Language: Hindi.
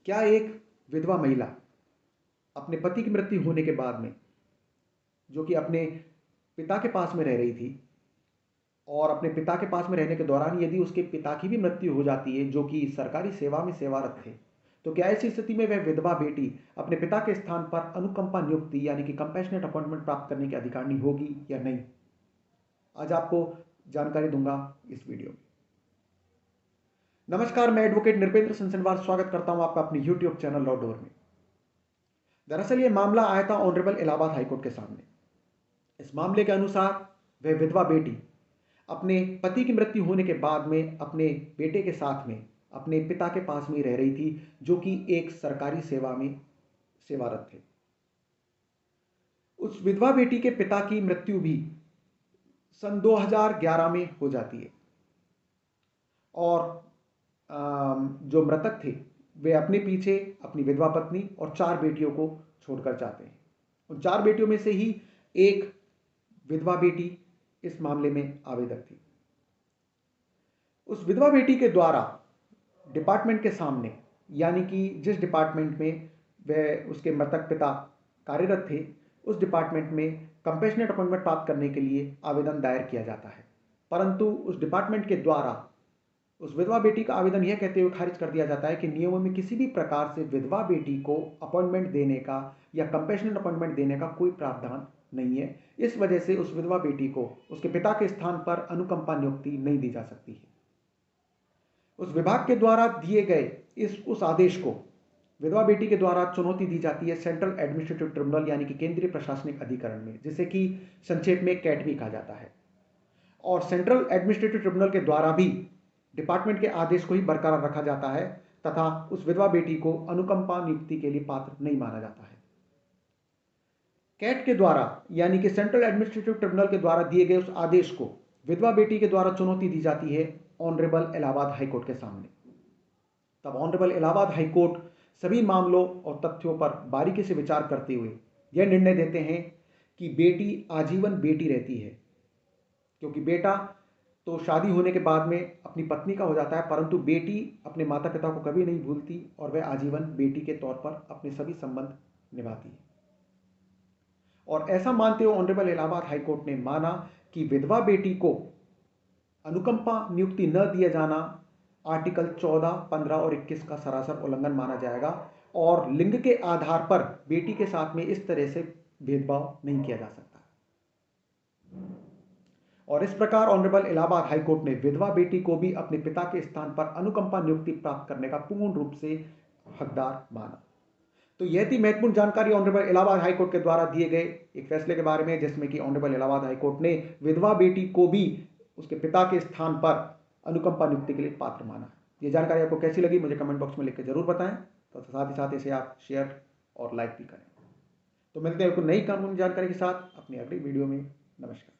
क्या एक विधवा महिला अपने पति की मृत्यु होने के बाद में, जो कि अपने पिता के पास में रह रही थी, और अपने पिता के पास में रहने के दौरान यदि उसके पिता की भी मृत्यु हो जाती है, जो कि सरकारी सेवा में सेवारत थे, तो क्या ऐसी स्थिति में वह विधवा बेटी अपने पिता के स्थान पर अनुकंपा नियुक्ति यानी कि कंपैशनेट अपॉइंटमेंट प्राप्त करने की अधिकारिणी होगी या नहीं? आज आपको जानकारी दूंगा इस वीडियो में। नमस्कार, मैं एडवोकेट नृपेंद्र सनसनवार स्वागत करता हूं आपका अपने यूट्यूब चैनल लॉ डोर में। दरअसल ये मामला आया था ऑनरेबल इलाहाबाद हाईकोर्ट के सामने। इस मामले के अनुसार वह विधवा बेटी अपने पति की मृत्यु होने के बाद में अपने बेटे के साथ में अपने पिता के पास में ही रह रही थी, जो कि एक सरकारी सेवा में सेवारत थे। उस विधवा बेटी के पिता की मृत्यु भी सन 2011 में हो जाती है, और जो मृतक थे वे अपने पीछे अपनी विधवा पत्नी और 4 बेटियों को छोड़कर जाते हैं। उन 4 बेटियों में से ही एक विधवा बेटी इस मामले में आवेदक थी। उस विधवा बेटी के द्वारा डिपार्टमेंट के सामने, यानी कि जिस डिपार्टमेंट में वह उसके मृतक पिता कार्यरत थे, उस डिपार्टमेंट में कंपैशनेट अपॉइंटमेंट प्राप्त करने के लिए आवेदन दायर किया जाता है। परंतु उस डिपार्टमेंट के द्वारा उस विधवा बेटी का आवेदन यह कहते हुए खारिज कर दिया जाता है कि नियमों में किसी भी प्रकार से विधवा बेटी को अपॉइंटमेंट देने का या कंपैशनेट अपॉइंटमेंट देने का कोई प्रावधान नहीं है। इस वजह से उस विधवा बेटी को उसके पिता के स्थान पर अनुकंपा नियुक्ति नहीं दी जा सकती है। उस विभाग के द्वारा दिए गए उस आदेश को विधवा बेटी के द्वारा चुनौती दी जाती है सेंट्रल एडमिनिस्ट्रेटिव ट्रिब्यूनल यानी कि केंद्रीय प्रशासनिक अधिकरण में, जिसे कि संक्षेप में कैट भी कहा जाता है। और सेंट्रल एडमिनिस्ट्रेटिव ट्रिब्यूनल के द्वारा भी डिपार्टमेंट के आदेश को ही बरकरार रखा जाता है तथा उस विधवा बेटी को अनुकंपा नियुक्ति के लिए पात्र नहीं माना जाता है। कैट के द्वारा यानी कि सेंट्रल एडमिनिस्ट्रेटिव ट्रिब्यूनल के द्वारा दिए गए उस आदेश को विधवा बेटी के द्वारा चुनौती दी जाती है ऑनरेबल इलाहाबाद हाईकोर्ट के सामने। तब ऑनरेबल इलाहाबाद हाईकोर्ट सभी मामलों और तथ्यों पर बारीकी से विचार करते हुए यह निर्णय देते हैं कि बेटी आजीवन बेटी रहती है, क्योंकि बेटा तो शादी होने के बाद में अपनी पत्नी का हो जाता है, परंतु बेटी अपने माता पिता को कभी नहीं भूलती और वह आजीवन बेटी के तौर पर अपने सभी संबंध निभाती है। और ऐसा मानते हुए ऑनरेबल इलाहाबाद हाईकोर्ट ने माना कि विधवा बेटी को अनुकंपा नियुक्ति न दिया जाना आर्टिकल 14, 15 और 21 का सरासर उल्लंघन माना जाएगा, और लिंग के आधार पर बेटी के साथ में इस तरह से भेदभाव नहीं किया जा सकता। और इस प्रकार ऑनरेबल इलाहाबाद हाईकोर्ट ने विधवा बेटी को भी अपने पिता के स्थान पर अनुकंपा नियुक्ति प्राप्त करने का पूर्ण रूप से हकदार माना। तो यह थी महत्वपूर्ण जानकारी ऑनरेबल इलाहाबाद हाईकोर्ट के द्वारा दिए गए एक फैसले के बारे में, जिसमें कि ऑनरेबल इलाहाबाद हाईकोर्ट ने विधवा बेटी को भी उसके पिता के स्थान पर अनुकंपा नियुक्ति के लिए पात्र माना। यह जानकारी आपको कैसी लगी मुझे कमेंट बॉक्स में लिख कर जरूर बताएं, तो साथ ही साथ इसे आप शेयर और लाइक भी करें। तो मिलते हैं एक नई कानूनी जानकारी के साथ अपनी अगली वीडियो में। नमस्कार।